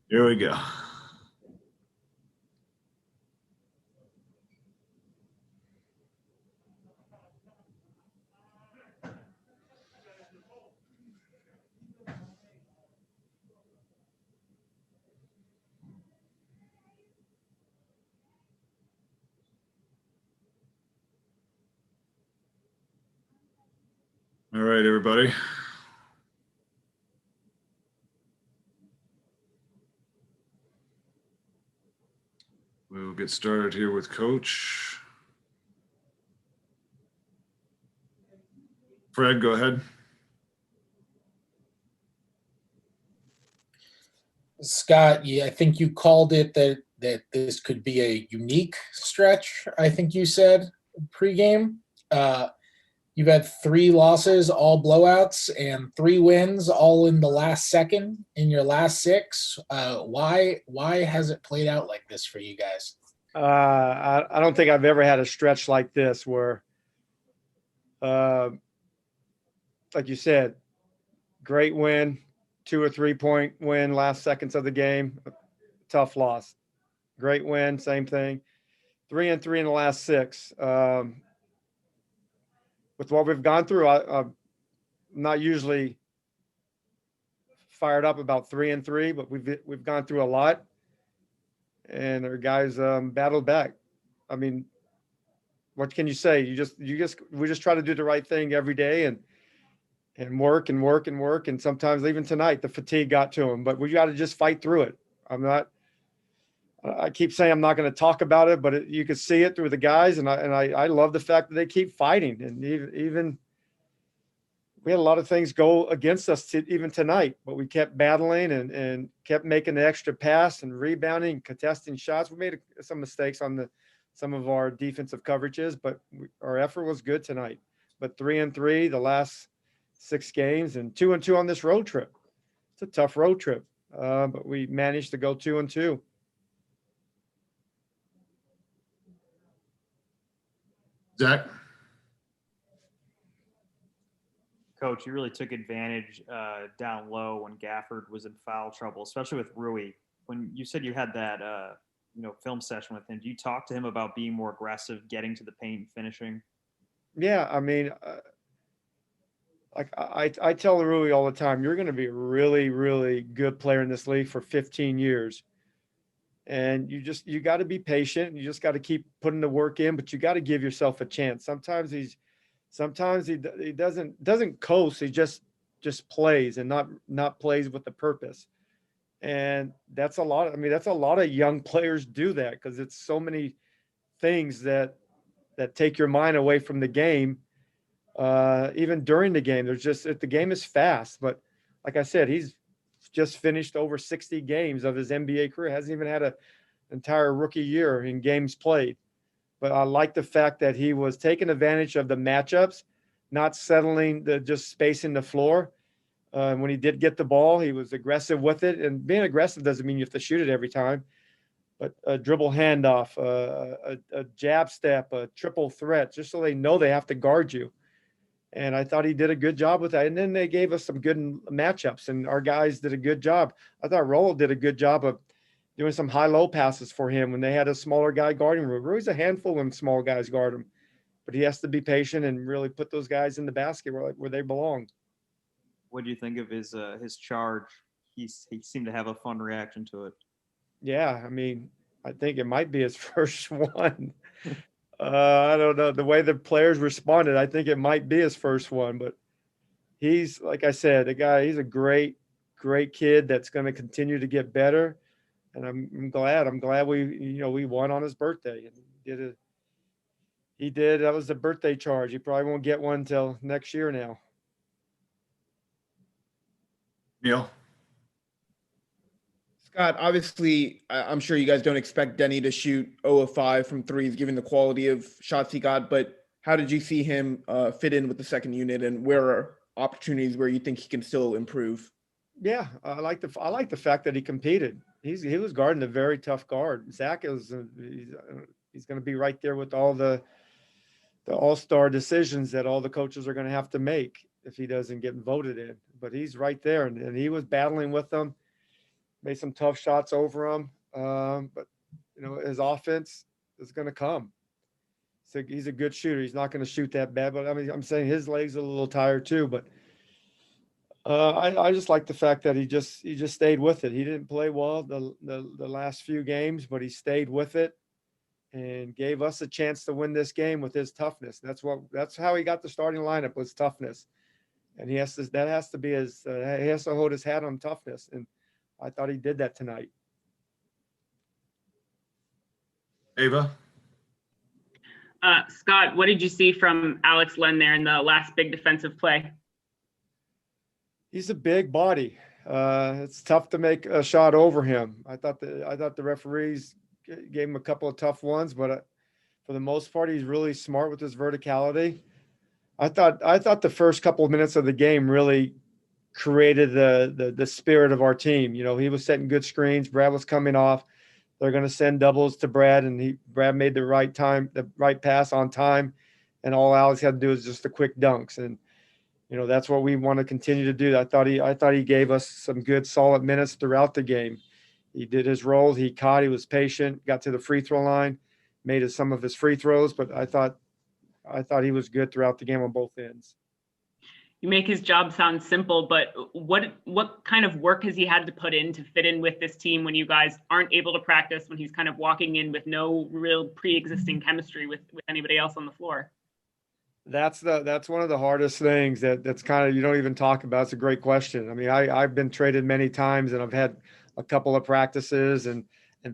Here we go. All right, everybody. We'll get started here with Coach. Fred, go ahead. Scott, yeah, I think you called it that this could be a unique stretch. I think you said pregame. You've had 3 losses, all blowouts, and 3 wins, all in the last second in your last 6. Why has it played out like this for you guys? I don't think I've ever had a stretch like this where, like you said, great win, 2 or 3 point win, last seconds of the game, tough loss. Great win, same thing. 3-3 in the last 6. With what we've gone through, I'm not usually fired up about 3-3, but we've gone through a lot, and our guys battled back. I mean, what can you say? We just try to do the right thing every day and work and work and work. And sometimes even tonight, the fatigue got to them, but we got to just fight through it. I keep saying I'm not going to talk about it, but you can see it through the guys. And I love the fact that they keep fighting. And even we had a lot of things go against us even tonight, but we kept battling and kept making the extra pass and rebounding, contesting shots. We made some mistakes on some of our defensive coverages, but our effort was good tonight. But 3-3, the last 6 games, and 2-2 on this road trip. It's a tough road trip, but we managed to go 2-2. Zach? Coach, you really took advantage down low when Gafford was in foul trouble, especially with Rui. When you said you had that film session with him, do you talk to him about being more aggressive, getting to the paint and finishing? Yeah, I mean, like I tell Rui all the time, you're going to be a really, really good player in this league for 15 years. And you got to be patient. You just got to keep putting the work in, but you got to give yourself a chance. Sometimes he doesn't coast. He just plays and not plays with the purpose. And that's a lot. I mean, that's a lot of young players do that because it's so many things that take your mind away from the game. Even during the game, the game is fast, but like I said, he's just finished over 60 games of his NBA career. Hasn't even had an entire rookie year in games played. But I like the fact that he was taking advantage of the matchups, not settling just spacing the floor. When he did get the ball, he was aggressive with it. And being aggressive doesn't mean you have to shoot it every time. But a dribble handoff, a jab step, a triple threat, just so they know they have to guard you. And I thought he did a good job with that. And then they gave us some good matchups, and our guys did a good job. I thought Rolo did a good job of doing some high-low passes for him when they had a smaller guy guarding him. Rui's a handful when small guys guard him. But he has to be patient and really put those guys in the basket where they belong. What do you think of his charge? He seemed to have a fun reaction to it. Yeah, I mean, I think it might be his first one. I don't know. The way the players responded, I think it might be his first one. But he's, like I said, he's a great, great kid that's going to continue to get better. And I'm glad we won on his birthday. And he did. That was the birthday charge. He probably won't get one until next year now. Neil? Scott, obviously, I'm sure you guys don't expect Denny to shoot 0 of 5 from threes, given the quality of shots he got. But how did you see him fit in with the second unit, and where are opportunities where you think he can still improve? Yeah, I like the fact that he competed. He was guarding a very tough guard. Zach he's going to be right there with all the all-star decisions that all the coaches are going to have to make if he doesn't get voted in. But he's right there, and he was battling with them. made some tough shots over him. But his offense is going to come. So he's a good shooter. He's not going to shoot that bad, but I mean, I'm saying his legs are a little tired too. But I just like the fact that he just stayed with it. He didn't play well the last few games, but he stayed with it and gave us a chance to win this game with his toughness. That's how he got the starting lineup, was toughness. And he has to hold his hat on toughness. And I thought he did that tonight. Ava? Scott, what did you see from Alex Len there in the last big defensive play? He's a big body. It's tough to make a shot over him. I thought the referees gave him a couple of tough ones, but for the most part, he's really smart with his verticality. I thought the first couple of minutes of the game really created the spirit of our team. He was setting good screens. Brad was coming off. They're going to send doubles to Brad, and Brad made the right pass on time, and all Alex had to do is just the quick dunks. And that's what we want to continue to do. I thought he gave us some good solid minutes throughout the game. He did his roles. He caught. He was patient. Got to the free throw line, made some of his free throws. But I thought he was good throughout the game on both ends. You make his job sound simple, but what kind of work has he had to put in to fit in with this team when you guys aren't able to practice, when he's kind of walking in with no real pre-existing chemistry with anybody else on the floor? That's one of the hardest things that's kind of, you don't even talk about. It's a great question. I mean, I've been traded many times, and I've had a couple of practices and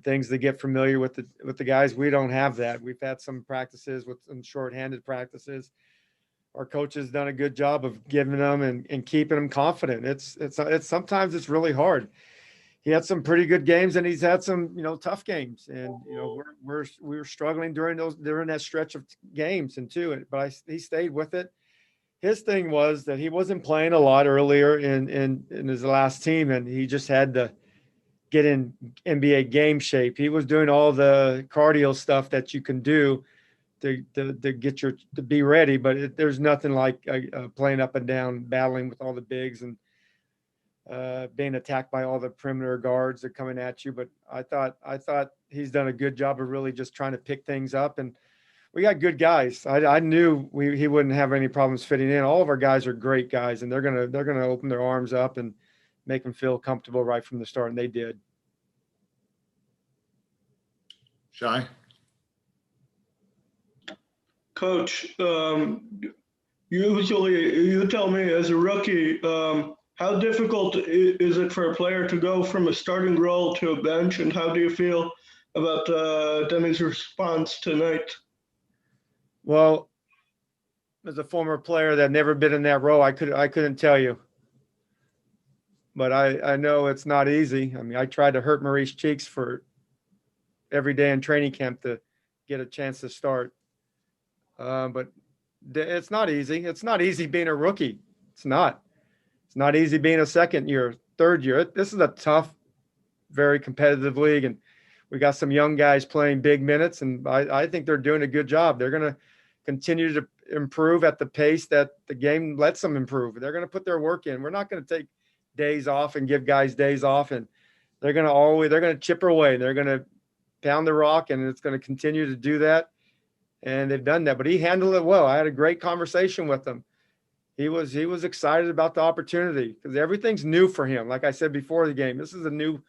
things to get familiar with the guys. We don't have that. We've had some practices with some shorthanded practices. Our coach has done a good job of giving them and keeping them confident. It's sometimes it's really hard. He had some pretty good games, and he's had some, tough games. And, we were struggling during that stretch of games and too, but he stayed with it. His thing was that he wasn't playing a lot earlier in his last team, and he just had to get in NBA game shape. He was doing all the cardio stuff that you can do to be ready, but there's nothing like playing up and down, battling with all the bigs and being attacked by all the perimeter guards that are coming at you. But I thought he's done a good job of really just trying to pick things up, and we got good guys. I knew he wouldn't have any problems fitting in. All of our guys are great guys, and they're gonna open their arms up and make them feel comfortable right from the start, and they did. Shy? Coach, usually you tell me as a rookie, how difficult is it for a player to go from a starting role to a bench, and how do you feel about Denny's response tonight? Well, as a former player that never been in that role, I couldn't tell you. But I know it's not easy. I mean, I tried to hurt Marie's cheeks for every day in training camp to get a chance to start. But it's not easy. It's not easy being a rookie. It's not easy being a second year, third year. This is a tough, very competitive league. And we got some young guys playing big minutes, and I think they're doing a good job. They're going to continue to improve at the pace that the game lets them improve. They're going to put their work in. We're not going to take days off and give guys days off, and they're going to chip away. They're going to pound the rock, and it's going to continue to do that. And they've done that, but he handled it well. I had a great conversation with him. He was excited about the opportunity because everything's new for him. Like I said before the game, this is a new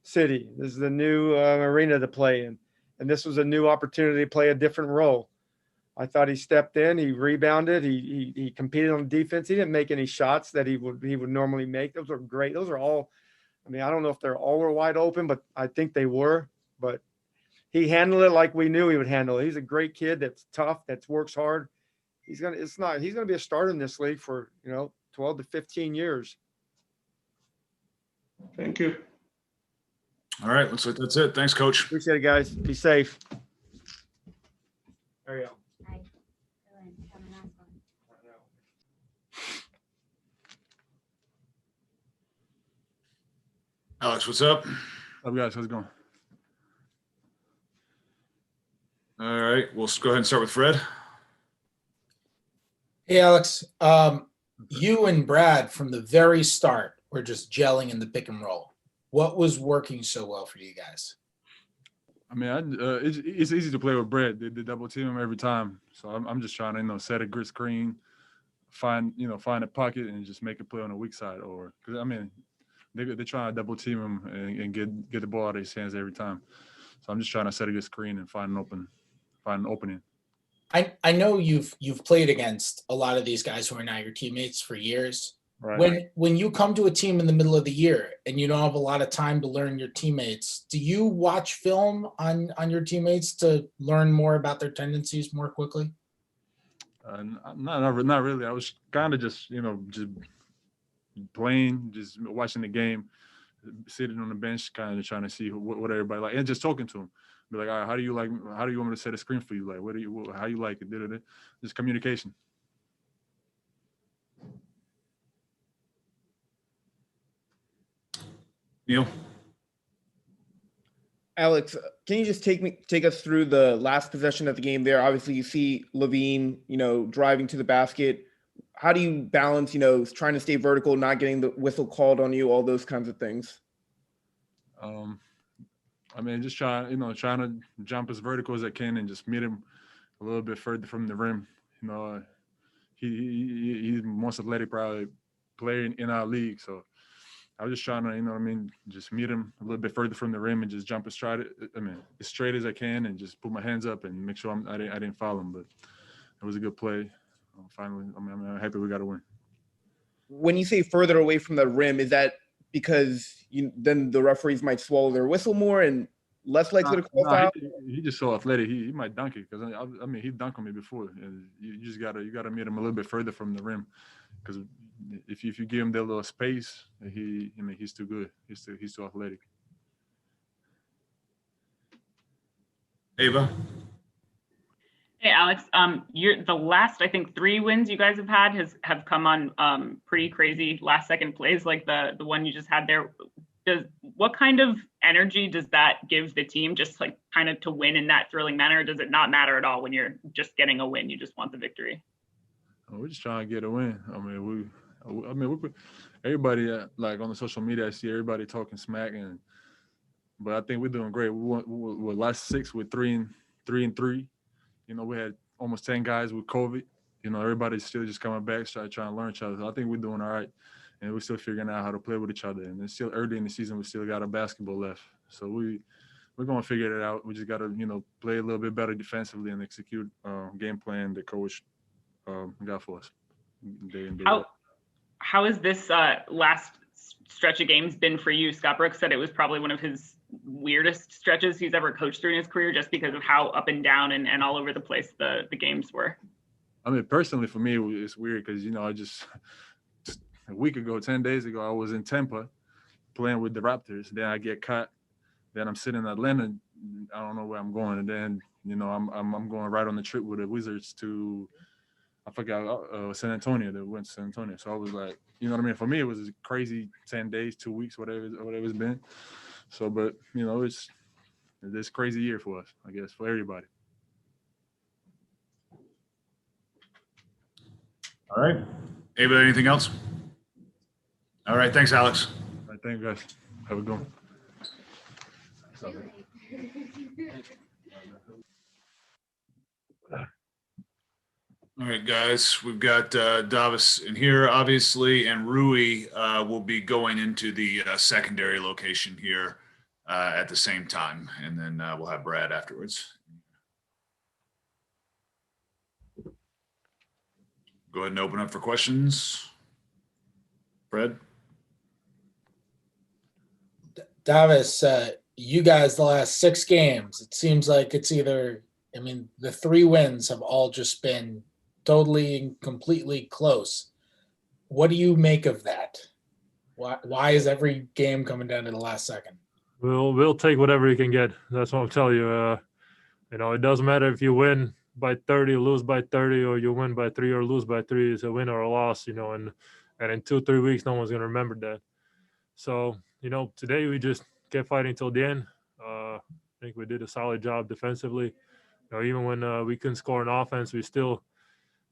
city. This is a new arena to play in. And this was a new opportunity to play a different role. I thought he stepped in, he rebounded, he competed on defense. He didn't make any shots that he would normally make. Those are great. Those are all, I mean, I don't know if they're all were wide open, but I think they were. But he handled it like we knew he would handle it. He's a great kid that's tough, that works hard. He's gonna be a starter in this league for 12 to 15 years. Thank you. All right, looks like that's it. Thanks, Coach. Appreciate it, guys. Be safe. There you go. Alex, what's up? Up, guys? How's it going? All right, we'll go ahead and start with Fred. Hey, Alex. You and Brad from the very start were just gelling in the pick and roll. What was working so well for you guys? I mean, it's easy to play with Brad. They double team him every time. So I'm just trying to, set a good screen, find a pocket and just make a play on the weak side. Or because I mean, they're trying to double team him and get the ball out of his hands every time. So I'm just trying to set a good screen and find an opening. I know you've played against a lot of these guys who are now your teammates for years. Right. When you come to a team in the middle of the year and you don't have a lot of time to learn your teammates, do you watch film on your teammates to learn more about their tendencies more quickly? Not really. I was kind of just just playing, just watching the game, sitting on the bench, kind of trying to see what everybody like, and just talking to them. Be like, all right, how do you want me to set a screen for you? Like, how you like it? Just communication. Neil? Alex, can you just take us through the last possession of the game there? Obviously, you see Levine, driving to the basket. How do you balance, trying to stay vertical, not getting the whistle called on you, all those kinds of things? I mean, just trying to jump as vertical as I can and just meet him a little bit further from the rim. He's the most athletic probably player in our league, so I was just trying to, just meet him a little bit further from the rim and just jump as straight as I can and just put my hands up and make sure I didn't foul him. But it was a good play. Finally, I'm happy we got a win. When you say further away from the rim, is that because then the referees might swallow their whistle more and less likely to call foul? He just so athletic. He might dunk it because he dunked on me before. And you just gotta meet him a little bit further from the rim because if you give him that little space, he's too good. He's too athletic. Ava. Hey, Alex. The last, I think, 3 wins you guys have come on pretty crazy last second plays like the one you just had there. What kind of energy does that give the team, just like kind of to win in that thrilling manner? Or does it not matter at all when you're just getting a win? You just want the victory. We're just trying to get a win. Everybody like on the social media, I see everybody talking smack, but I think we're doing great. We're last 6 with 3-3. We had almost 10 guys with COVID. Everybody's still just coming back, trying to learn each other. So I think we're doing all right, and we're still figuring out how to play with each other. And it's still early in the season. We still got a basketball left, so we're going to figure it out. We just got to play a little bit better defensively and execute game plan the coach got for us. How has this last stretch of games been for you? Scott Brooks said it was probably one of his weirdest stretches he's ever coached through in his career, just because of how up and down and all over the place the games were. Personally for me, it's weird because I just a week ago, 10 days ago, I was in Tampa playing with the Raptors. Then I get cut. Then I'm sitting in Atlanta. I don't know where I'm going, and then I'm going right on the trip with the Wizards to, I forgot, San Antonio. They went to San Antonio. So I was like, for me, it was a crazy 10 days, 2 weeks, whatever it's been. So, but, it's this crazy year for us, I guess, for everybody. All right. Ava, anything else? All right. Thanks, Alex. All right. Thank you, guys. Have a good one. All right, guys, we've got Davis in here, obviously, and Rui will be going into the secondary location here at the same time, and then we'll have Brad afterwards. Go ahead and open up for questions. Brad? Davis, you guys, the last 6 games, it seems like it's either, the 3 wins have all just been totally and completely close. What do you make of that? Why is every game coming down to the last second? We'll take whatever you can get. That's what I'll tell you. It doesn't matter if you win by 30 or lose by 30, or you win by 3 or lose by 3. It's a win or a loss, and in 2-3 weeks, no one's going to remember that. So, today we just kept fighting till the end. I think we did a solid job defensively. Even when we couldn't score on offense, we still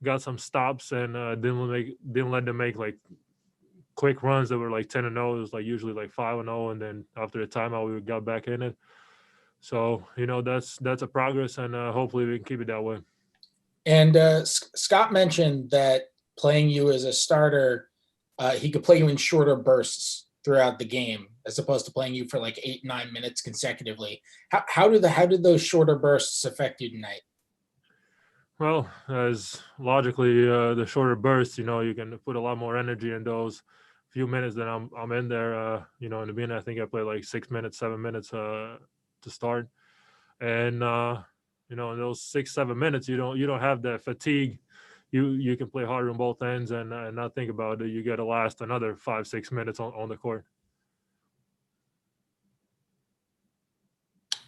got some stops and didn't let them make like quick runs that were like 10-0. It was like usually like 5-0, and then after the timeout, we got back in it. So that's a progress, and hopefully we can keep it that way. And Scott mentioned that playing you as a starter, he could play you in shorter bursts throughout the game as opposed to playing you for like 8-9 minutes consecutively. How did those shorter bursts affect you tonight? Well, as logically, the shorter bursts, you can put a lot more energy in those few minutes that I'm in there. In the beginning, I think I played like 6 minutes, 7 minutes to start, and in those 6-7 minutes, you don't have that fatigue. You can play harder on both ends and not think about it. You got to last another 5-6 minutes on the court.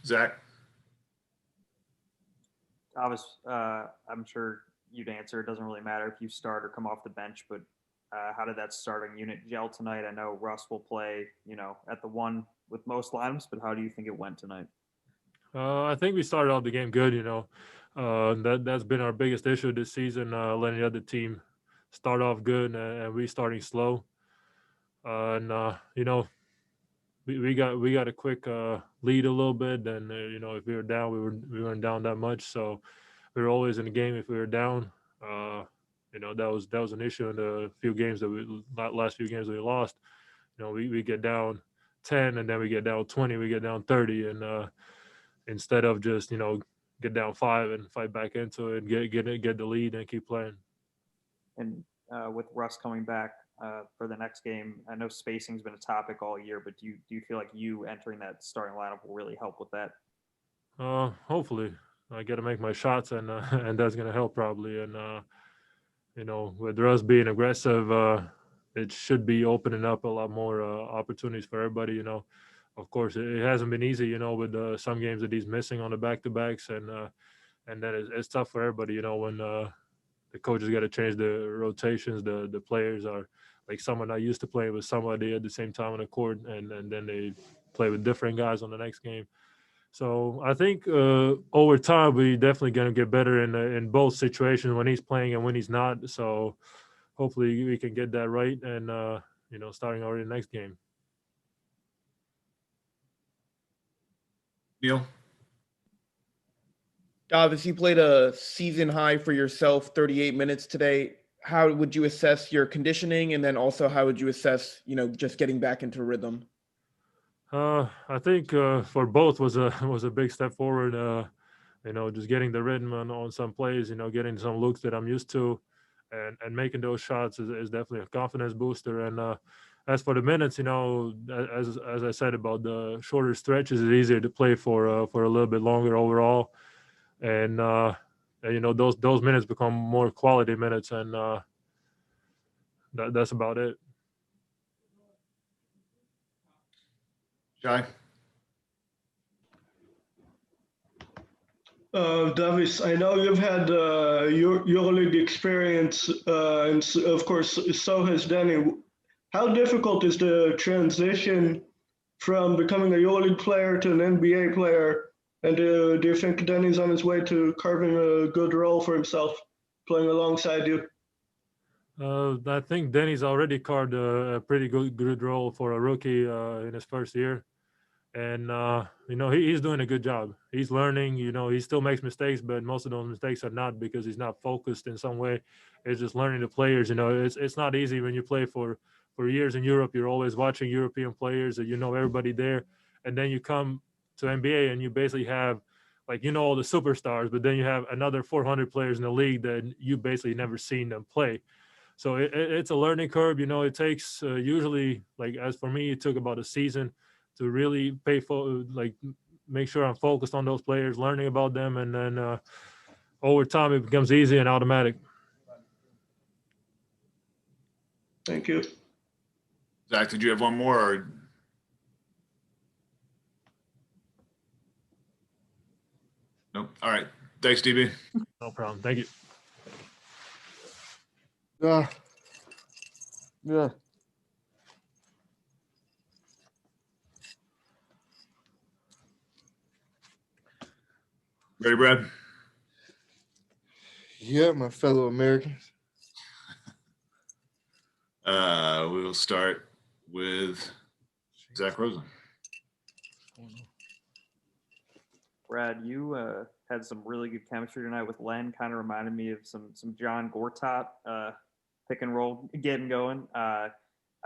Zach. I'm sure you'd answer. It doesn't really matter if you start or come off the bench, but how did that starting unit gel tonight? I know Russ will play, at the one with most lineups, but how do you think it went tonight? I think we started off the game good. That's been our biggest issue this season. Letting the other team start off good and we starting slow. We got a quick lead a little bit, and if we were down, we weren't down that much. So we were always in the game if we were down. That was an issue in the last few games we lost. We get down 10, and then we get down 20, we get down 30, and instead of just get down 5 and fight back into it, get the lead and keep playing. And with Russ coming back for the next game, I know spacing's been a topic all year, but do you feel like you entering that starting lineup will really help with that? Hopefully, I got to make my shots, and that's gonna help probably. And with Russ being aggressive, it should be opening up a lot more opportunities for everybody. Of course, it hasn't been easy. With some games that he's missing on the back-to-backs, and then it's tough for everybody. When the coaches got to change the rotations, the players are like someone not used to playing with somebody at the same time on the court, and then they play with different guys on the next game. So I think over time we definitely going to get better in both situations, when he's playing and when he's not. So hopefully we can get that right, and starting already the next game. Neil. Davis, you played a season high for yourself, 38 minutes today. How would you assess your conditioning, and then also how would you assess, just getting back into rhythm? I think for both was a big step forward. Just getting the rhythm on some plays, getting some looks that I'm used to, and making those shots is definitely a confidence booster. And as for the minutes, as I said about the shorter stretches, it's easier to play for a little bit longer overall. And those minutes become more quality minutes, and that's about it. Jai. Davis, I know you've had EuroLeague experience, and of course, so has Danny. How difficult is the transition from becoming a EuroLeague player to an NBA player? And do you think Danny's on his way to carving a good role for himself, playing alongside you? I think Danny's already carved a pretty good role for a rookie in his first year. And, he's doing a good job. He's learning, he still makes mistakes, but most of those mistakes are not because he's not focused in some way. It's just learning the players. It's not easy when you play for years in Europe. You're always watching European players, and everybody there. And then you come to NBA and you basically have, all the superstars, but then you have another 400 players in the league that you basically never seen them play. So it's a learning curve. It takes usually, as for me, it took about a season to really make sure I'm focused on those players, learning about them, and then over time it becomes easy and automatic. Thank you. Zach, did you have one more? Or... Nope. All right. Thanks, DB. No problem. Thank you. Yeah. Ready, Brad? Yeah, my fellow Americans. We'll start with Zach Rosen. Brad, you had some really good chemistry tonight with Len. Kind of reminded me of some John Gortat pick and roll getting going. I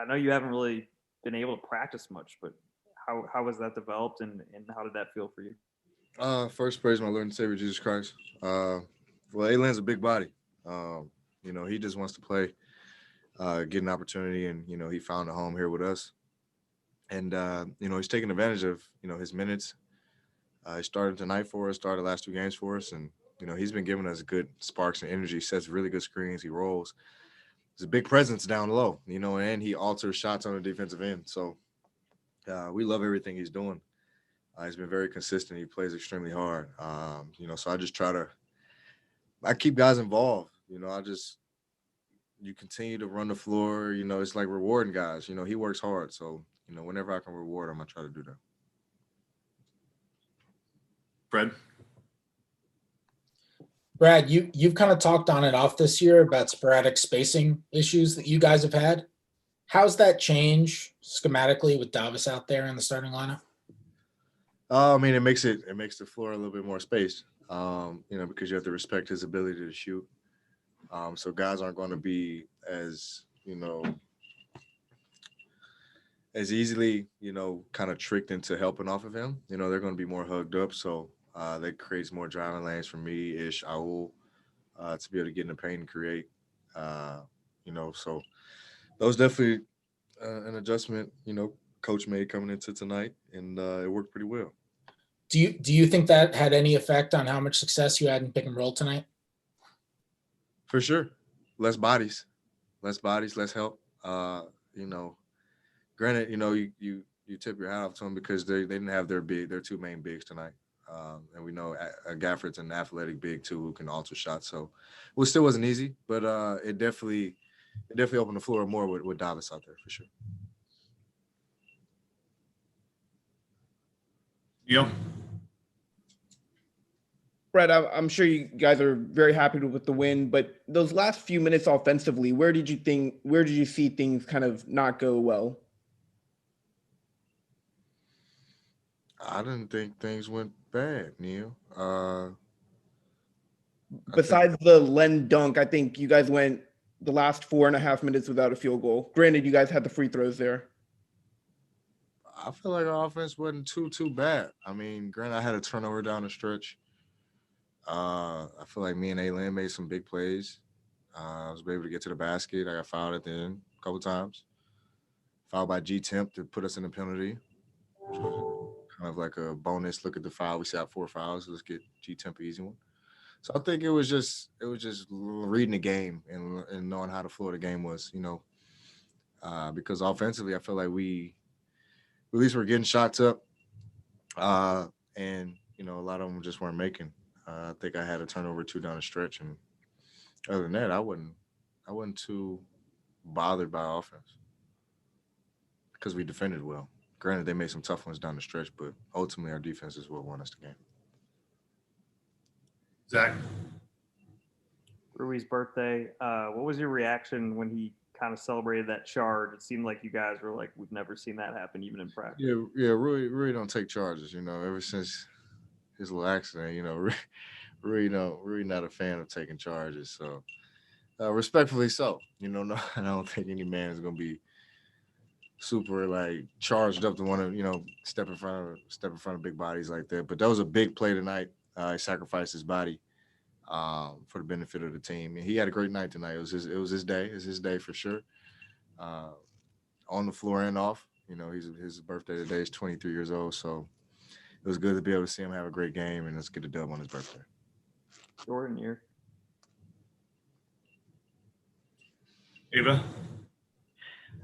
know you haven't really been able to practice much, but how was that developed, and how did that feel for you? First, praise my Lord and Savior Jesus Christ. Well, A-Len's a big body. He just wants to play, get an opportunity, and he found a home here with us. And he's taking advantage of his minutes. He started tonight for us, started the last 2 games for us, and he's been giving us good sparks and energy. Sets really good screens. He rolls. He's a big presence down low, and he alters shots on the defensive end. So we love everything he's doing. He's been very consistent. He plays extremely hard. So I just I keep guys involved. You continue to run the floor. It's like rewarding guys. He works hard. So, whenever I can reward him, I try to do that. Fred? Brad, you've kind of talked on and off this year about sporadic spacing issues that you guys have had. How's that change schematically with Davis out there in the starting lineup? It makes the floor a little bit more spaced, because you have to respect his ability to shoot. So guys aren't going to be as easily, kind of tricked into helping off of him. They're going to be more hugged up. So that creates more driving lanes for me, Aul, to be able to get in the paint and create. So that was definitely an adjustment, Coach made coming into tonight, and it worked pretty well. Do you think that had any effect on how much success you had in pick and roll tonight? For sure. Less bodies, less help. Granted, you tip your hat off to them because they didn't have their 2 main bigs tonight. And we know Gafford's an athletic big too who can alter shots. So it still wasn't easy, but it definitely opened the floor more with Davis out there for sure. Yeah. Brett, I'm sure you guys are very happy with the win, but those last few minutes offensively, where did you see things kind of not go well? I didn't think things went bad, Neil. Besides the Len dunk, I think you guys went the last 4.5 minutes without a field goal. Granted, you guys had the free throws there. I feel like our offense wasn't too bad. Granted, I had a turnover down the stretch. I feel like me and A-Len made some big plays. I was able to get to the basket. I got fouled at the end a couple times. Fouled by G-Temp to put us in a penalty. Kind of like a bonus. Look at the foul. We shot 4 fouls. Let's get G-Temp an easy one. So I think it was just reading the game and knowing how the flow of the game was, because offensively I feel like we at least were getting shots up, and a lot of them just weren't making. I think I had a turnover 2 down the stretch, and other than that, I wasn't too bothered by offense because we defended well. Granted, they made some tough ones down the stretch, but ultimately our defense is what won us the game. Zach? Rui's birthday. What was your reaction when he kind of celebrated that charge? It seemed like you guys were like, we've never seen that happen, even in practice. Yeah. Rui don't take charges. Ever since his little accident, Rui not a fan of taking charges. So respectfully so. No, I don't think any man is gonna be super like charged up to want to step in front of big bodies like that. But that was a big play tonight. He sacrificed his body for the benefit of the team. And he had a great night tonight. It was his day. It's his day for sure. On the floor and off. His birthday today is 23 years old. So it was good to be able to see him have a great game and let's get a dub on his birthday. Jordan, year. Ava?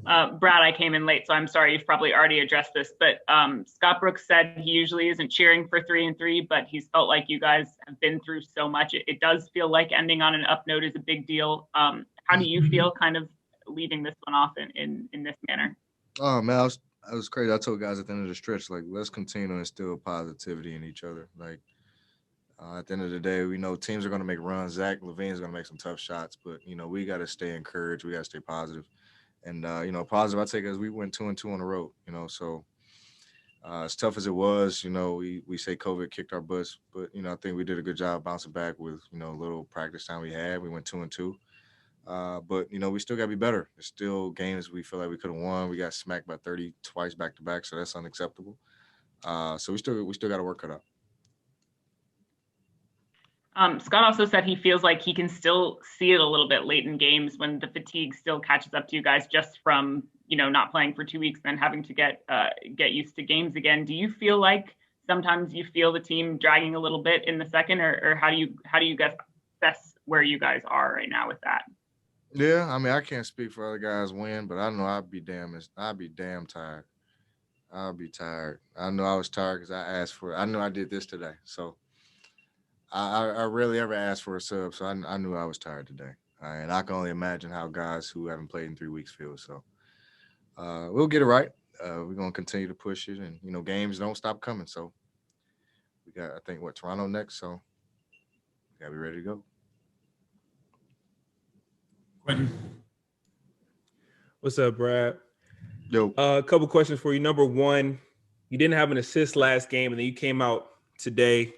Brad, I came in late, so I'm sorry you've probably already addressed this, but Scott Brooks said he usually isn't cheering for 3-3, but he's felt like you guys have been through so much. It does feel like ending on an up note is a big deal. How do you feel kind of leaving this one off in this manner? Oh, man, I was crazy. I told guys at the end of the stretch, like, let's continue to instill positivity in each other. Like, at the end of the day, we know teams are going to make runs. Zach LaVine is going to make some tough shots, but, we got to stay encouraged. We got to stay positive. And positive I take as we went 2-2 on the road. So as tough as it was, we say COVID kicked our butts, but I think we did a good job bouncing back with a little practice time we had. We went 2-2. But we still got to be better. There's still games we feel like we could have won. We got smacked by 30 twice back to back, so that's unacceptable. So we still got to work it out. Scott also said he feels like he can still see it a little bit late in games when the fatigue still catches up to you guys just from not playing for 2 weeks and then having to get used to games again. Do you feel like sometimes you feel the team dragging a little bit in the second, or how do you guys assess where you guys are right now with that? Yeah, I mean I can't speak for other guys' win, but I know I'd be damn tired. I'll be tired. I know I was tired because I asked for it. I know I did this today, so. I rarely ever ask for a sub, so I knew I was tired today. And I can only imagine how guys who haven't played in 3 weeks feel. So we'll get it right. We're going to continue to push it. And, games don't stop coming. So we got, I think, Toronto next. So we got to be ready to go. Quentin. What's up, Brad? Yo. A couple questions for you. Number one, you didn't have an assist last game, and then you came out today,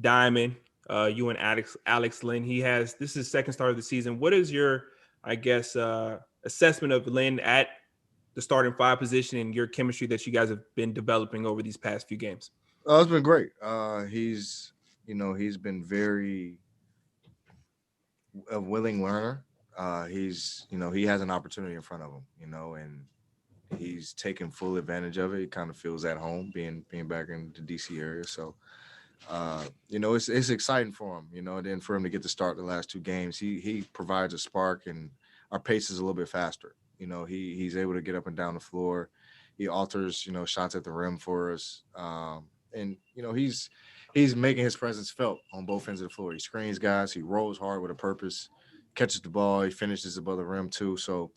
diamond. You and Alex Len. This is his second start of the season. What is your, assessment of Len at the starting 5 position and your chemistry that you guys have been developing over these past few games? It's been great. He's been very a willing learner. He has an opportunity in front of him, and he's taking full advantage of it. He kind of feels at home being back in the DC area. So. It's exciting for him, and then for him to get to start the last 2 games, he provides a spark and our pace is a little bit faster. He's able to get up and down the floor. He alters, shots at the rim for us. And he's making his presence felt on both ends of the floor. He screens guys, he rolls hard with a purpose, catches the ball, he finishes above the rim too. So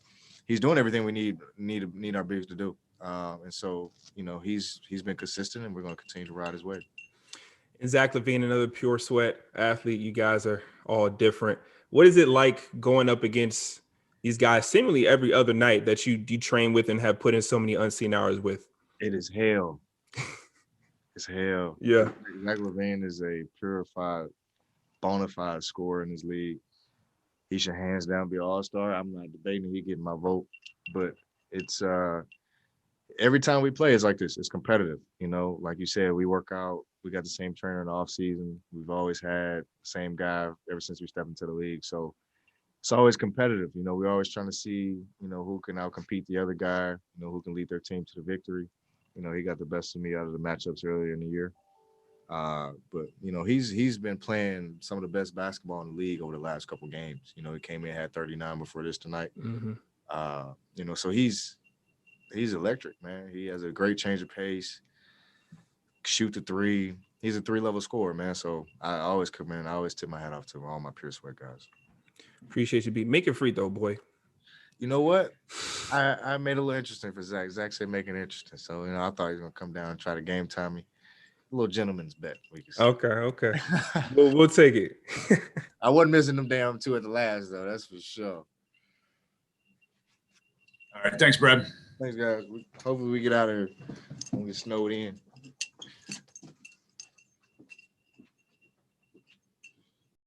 he's doing everything we need our bigs to do. And so, he's been consistent and we're going to continue to ride his wave. And Zach LaVine, another pure sweat athlete. You guys are all different. What is it like going up against these guys seemingly every other night that you train with and have put in so many unseen hours with? It is hell. It's hell. Yeah. Zach LaVine is a purified, bona fide scorer in this league. He should hands down be an all-star. I'm not debating he getting my vote, but it's every time we play, it's like this. It's competitive. Like you said, we work out. We got the same trainer in the off season. We've always had the same guy ever since we stepped into the league. So it's always competitive. We're always trying to see, who can outcompete the other guy, who can lead their team to the victory. He got the best of me out of the matchups earlier in the year. But he's been playing some of the best basketball in the league over the last couple of games. He came in, had 39 before this tonight. Mm-hmm. So he's electric, man. He has a great change of pace. Shoot the 3. He's a 3-level scorer, man. So I always come in. I always tip my hat off to all my pure sweat guys. Appreciate you, B. Make it free, though, boy. You know what? I made it a little interesting for Zach. Zach said make it interesting. So, I thought he was going to come down and try to game time me. A little gentleman's bet, we can say. Okay. We'll take it. I wasn't missing them damn 2 at the last, though. That's for sure. All right. Thanks, Brad. Thanks, guys. Hopefully we get out of here when we get snowed in.